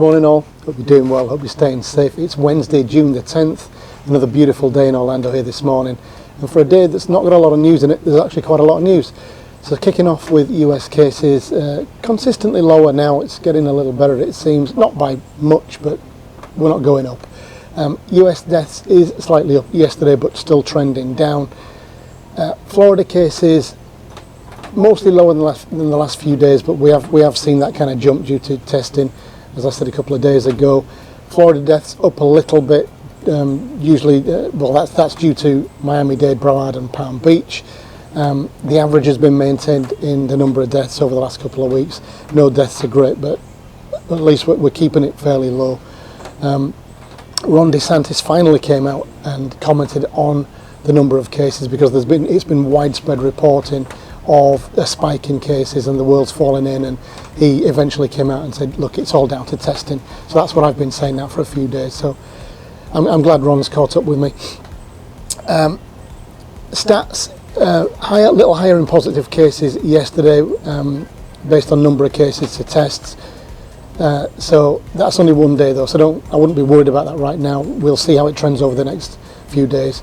Morning all, hope you're doing well, hope you're staying safe. It's Wednesday, June the 10th, another beautiful day in Orlando here this morning. And for a day that's not got a lot of news in it, there's actually quite a lot of news. So kicking off with US cases, consistently lower now, it's getting a little better it seems, not by much, but we're not going up. US deaths is slightly up yesterday, but still trending down. Florida cases, mostly lower than the last few days, but we have seen that kind of jump due to testing, as I said a couple of days ago. Florida deaths up a little bit, usually, that's due to Miami-Dade, Broward and Palm Beach. The average has been maintained in the number of deaths over the last couple of weeks. No deaths are great, but at least we're keeping it fairly low. Ron DeSantis finally came out and commented on the number of cases, because it's been widespread reporting of a spike in cases and the world's falling in, and he eventually came out and said, look, it's all down to testing. So that's what I've been saying now for a few days, so I'm glad Ron's caught up with me. Stats, a little higher in positive cases yesterday, based on number of cases to tests. So that's only one day though, so I wouldn't be worried about that right now. We'll see how it trends over the next few days.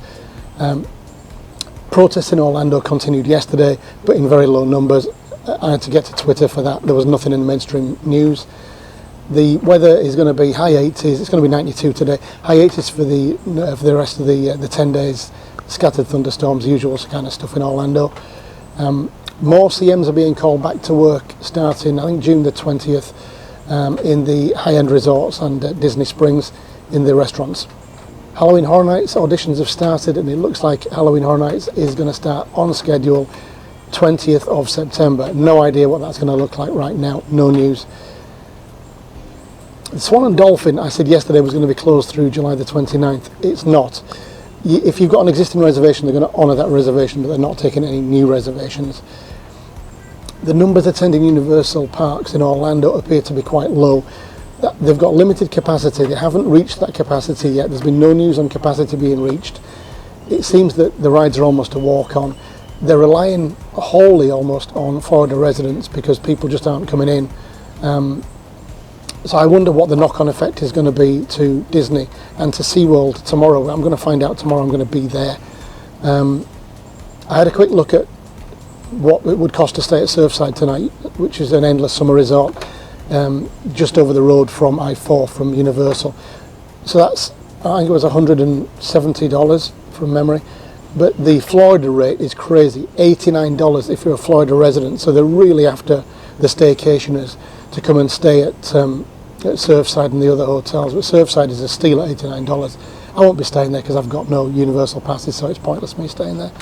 Protests in Orlando continued yesterday, but in very low numbers. I had to get to Twitter for that. There was nothing in the mainstream news. The weather is going to be high 80s. It's going to be 92 today. High 80s for the rest of the 10 days. Scattered thunderstorms, usual kind of stuff in Orlando. More CMs are being called back to work starting, I think, June the 20th in the high-end resorts and Disney Springs in the restaurants. Halloween Horror Nights auditions have started, and it looks like Halloween Horror Nights is going to start on schedule 20th of September. No idea what that's going to look like right now, no news. The Swan and Dolphin, I said yesterday, was going to be closed through July the 29th. It's not. If you've got an existing reservation, they're going to honour that reservation, but they're not taking any new reservations. The numbers attending Universal parks in Orlando appear to be quite low. They've got limited capacity. They haven't reached that capacity yet. There's been no news on capacity being reached. It seems that the rides are almost a walk-on. They're relying wholly almost on Florida residents because people just aren't coming in. So I wonder what the knock-on effect is going to be to Disney and to SeaWorld tomorrow. I'm going to find out tomorrow. I'm going to be there. I had a quick look at what it would cost to stay at Surfside tonight, which is an endless summer resort. Just over the road from I-4 from Universal. So that's, I think it was $170 from memory. But the Florida rate is crazy, $89 if you're a Florida resident. So they're really after the staycationers to come and stay at Surfside and the other hotels. But Surfside is a steal at $89. I won't be staying there because I've got no Universal passes, so it's pointless me staying there.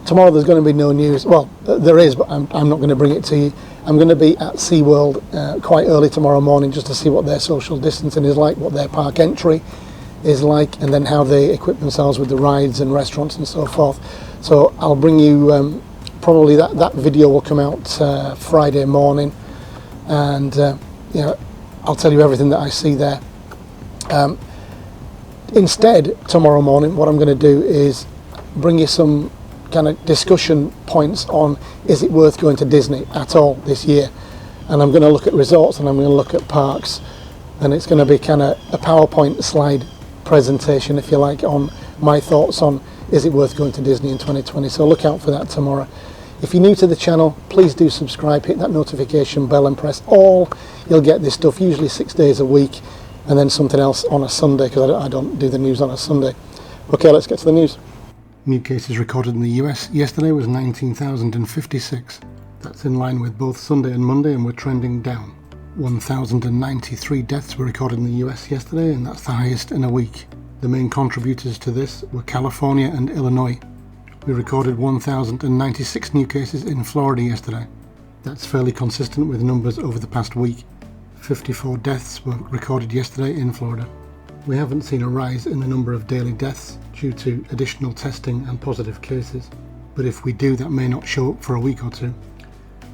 Tomorrow there's going to be no news. Well, there is, but I'm not going to bring it to you. I'm going to be at SeaWorld quite early tomorrow morning just to see what their social distancing is like, what their park entry is like, and then how they equip themselves with the rides and restaurants and so forth. So I'll bring you, probably that video will come out Friday morning, and I'll tell you everything that I see there. Instead, tomorrow morning, what I'm going to do is bring you some kind of discussion points on, is it worth going to Disney at all this year? And I'm going to look at resorts and I'm going to look at parks, and it's going to be kind of a PowerPoint slide presentation, if you like, on my thoughts on, is it worth going to Disney in 2020? So look out for that tomorrow. If you're new to the channel, please do subscribe, hit that notification bell and press all. You'll get this stuff usually 6 days a week, and then something else on a Sunday, because I don't do the news on a Sunday. Okay, let's get to the news. New cases recorded in the US yesterday was 19,056. That's in line with both Sunday and Monday, and we're trending down. 1,093 deaths were recorded in the US yesterday, and that's the highest in a week. The main contributors to this were California and Illinois. We recorded 1,096 new cases in Florida yesterday. That's fairly consistent with numbers over the past week. 54 deaths were recorded yesterday in Florida. We haven't seen a rise in the number of daily deaths due to additional testing and positive cases, but if we do, that may not show up for a week or two.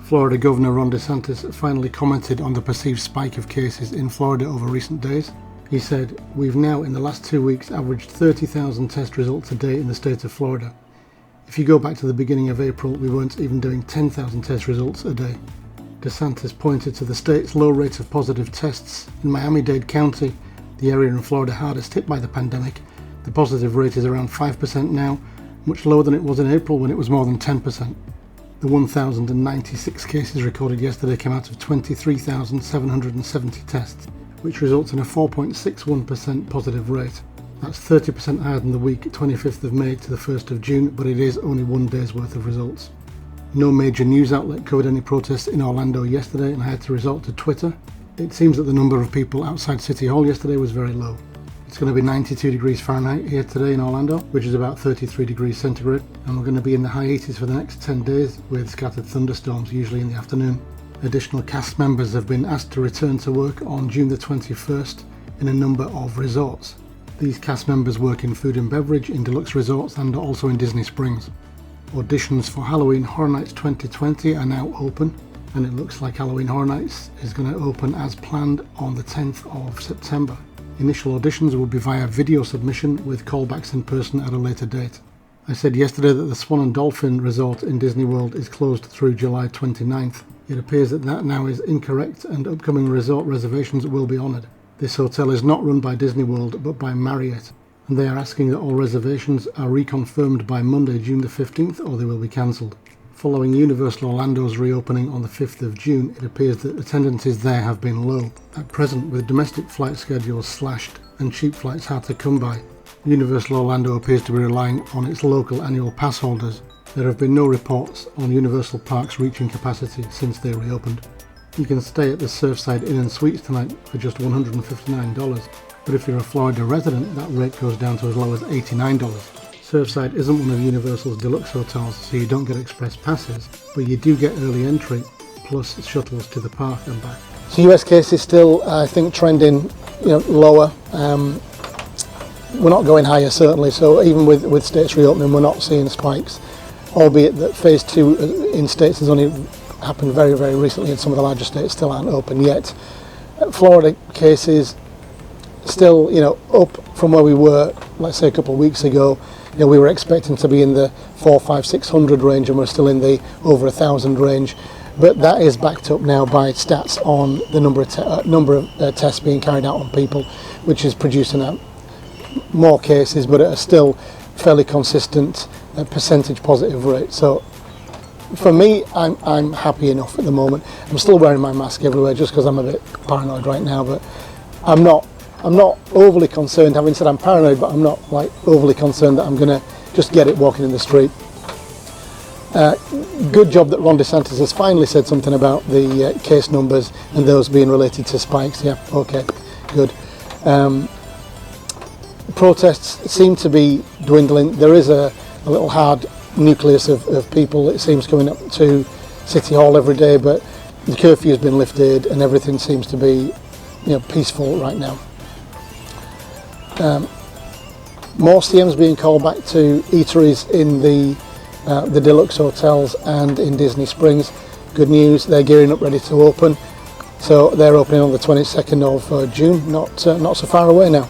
Florida Governor Ron DeSantis finally commented on the perceived spike of cases in Florida over recent days. He said, "We've now in the last 2 weeks averaged 30,000 test results a day in the state of Florida. If you go back to the beginning of April, we weren't even doing 10,000 test results a day." DeSantis pointed to the state's low rate of positive tests. In Miami-Dade County, the area in Florida hardest hit by the pandemic, the positive rate is around 5% now, much lower than it was in April when it was more than 10%. The 1,096 cases recorded yesterday came out of 23,770 tests, which results in a 4.61% positive rate. That's 30% higher than the week 25th of May to the 1st of June, but it is only 1 day's worth of results. No major news outlet covered any protests in Orlando yesterday, and I had to resort to Twitter. It seems that the number of people outside City Hall yesterday was very low. It's going to be 92 degrees Fahrenheit here today in Orlando, which is about 33 degrees centigrade, and we're going to be in the high 80s for the next 10 days with scattered thunderstorms usually in the afternoon. Additional cast members have been asked to return to work on June the 21st in a number of resorts. These cast members work in food and beverage, in Deluxe resorts, and also in Disney Springs. Auditions for Halloween Horror Nights 2020 are now open, and it looks like Halloween Horror Nights is going to open as planned on the 10th of September. Initial auditions will be via video submission with callbacks in person at a later date. I said yesterday that the Swan and Dolphin resort in Disney World is closed through July 29th. It appears that now is incorrect and upcoming resort reservations will be honoured. This hotel is not run by Disney World but by Marriott, and they are asking that all reservations are reconfirmed by Monday, June the 15th, or they will be cancelled. Following Universal Orlando's reopening on the 5th of June, it appears that attendances there have been low. At present, with domestic flight schedules slashed and cheap flights hard to come by, Universal Orlando appears to be relying on its local annual pass holders. There have been no reports on Universal Parks reaching capacity since they reopened. You can stay at the Surfside Inn and Suites tonight for just $159, but if you're a Florida resident, that rate goes down to as low as $89. Surfside isn't one of Universal's deluxe hotels, so you don't get express passes, but you do get early entry, plus shuttles to the park and back. So US case is still, I think, trending lower. We're not going higher, certainly, so even with states reopening, we're not seeing spikes, albeit that phase 2 in states has only happened very, very recently, and some of the larger states still aren't open yet. Florida cases still, up from where we were, let's say a couple of weeks ago. We were expecting to be in the 400, 500, 600 range, and we're still in the over 1,000 range. But that is backed up now by stats on the number of tests being carried out on people, which is producing out more cases, but at a still fairly consistent percentage positive rate. So for me, I'm happy enough at the moment. I'm still wearing my mask everywhere just because I'm a bit paranoid right now, but I'm not overly concerned. Having said I'm paranoid, but I'm not overly concerned that I'm going to just get it walking in the street. Good job that Ron DeSantis has finally said something about the case numbers and those being related to spikes. Yeah, okay, good. Protests seem to be dwindling. There is a little hard nucleus of people, it seems, coming up to City Hall every day, but the curfew has been lifted and everything seems to be peaceful right now. More CMs being called back to eateries in the Deluxe hotels and in Disney Springs. Good news, they're gearing up ready to open. So they're opening on the 22nd of June, not so far away now.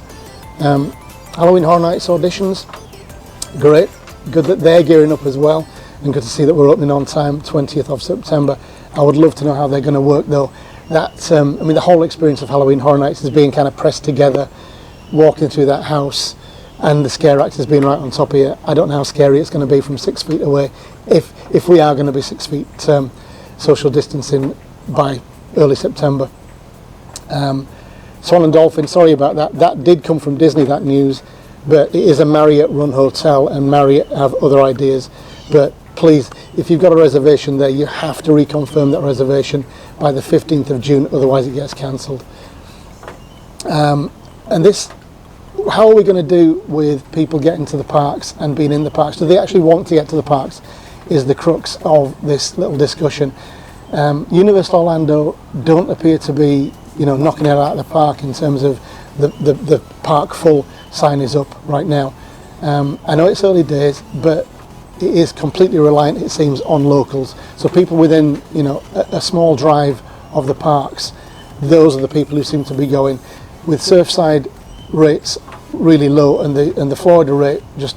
Halloween Horror Nights auditions, great. Good that they're gearing up as well, and good to see that we're opening on time, 20th of September. I would love to know how they're going to work though. The whole experience of Halloween Horror Nights is being kind of pressed together, walking through that house, and the scare actors being right on top of you. I don't know how scary it's going to be from 6 feet away, if we are going to be 6 feet social distancing by early September. Swan and Dolphin, sorry about that. That did come from Disney, that news, but it is a Marriott-run hotel, and Marriott have other ideas. But please, if you've got a reservation there, you have to reconfirm that reservation by the 15th of June, otherwise it gets cancelled. And this, how are we going to do with people getting to the parks and being in the parks? Do they actually want to get to the parks? Is the crux of this little discussion. Universal Orlando don't appear to be, knocking it out of the park in terms of the park full sign is up right now. I know it's early days, but it is completely reliant, it seems, on locals. So people within, a small drive of the parks, those are the people who seem to be going. With Surfside rates really low and the Florida rate just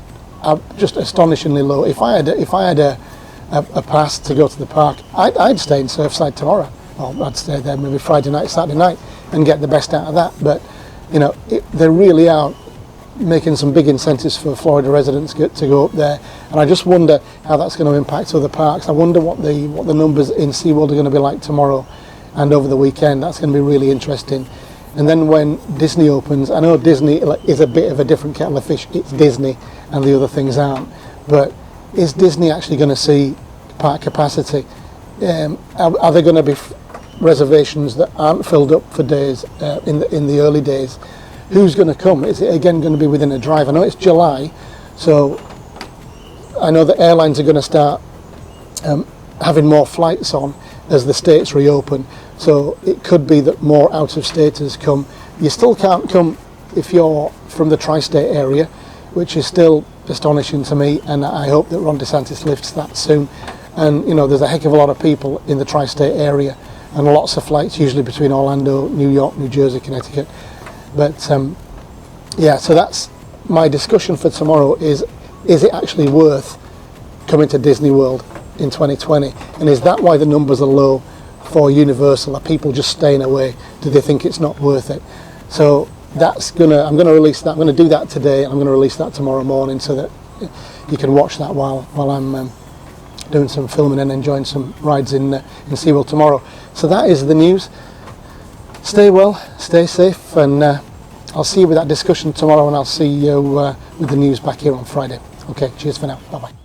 astonishingly low. If I had a pass to go to the park, I'd stay in Surfside tomorrow. or I'd stay there maybe Friday night, Saturday night, and get the best out of that. But you know, they really are making some big incentives for Florida residents to go up there, and I just wonder how that's going to impact other parks. I wonder what the numbers in SeaWorld are going to be like tomorrow and over the weekend. That's going to be really interesting. And then when Disney opens, I know Disney is a bit of a different kettle of fish. It's Disney and the other things aren't. But is Disney actually going to see park capacity? Are there going to be reservations that aren't filled up for days in the early days? Who's going to come? Is it again going to be within a drive? I know it's July, so I know the airlines are going to start having more flights on as the states reopen. So it could be that more out-of-staters come. You still can't come if you're from the tri-state area, which is still astonishing to me, and I hope that Ron DeSantis lifts that soon. And you know, there's a heck of a lot of people in the tri-state area, and lots of flights usually between Orlando, New York, New Jersey, Connecticut. But yeah, so that's my discussion for tomorrow. Is it actually worth coming to Disney World in 2020? And is that why the numbers are low for Universal? Are people just staying away? Do they think it's not worth it? So I'm gonna release that. I'm gonna do that today. I'm gonna release that tomorrow morning so that you can watch that while I'm doing some filming and enjoying some rides in SeaWorld tomorrow. So that is the news. Stay well, stay safe, and I'll see you with that discussion tomorrow, and I'll see you with the news back here on Friday. Okay, cheers for now. Bye-bye.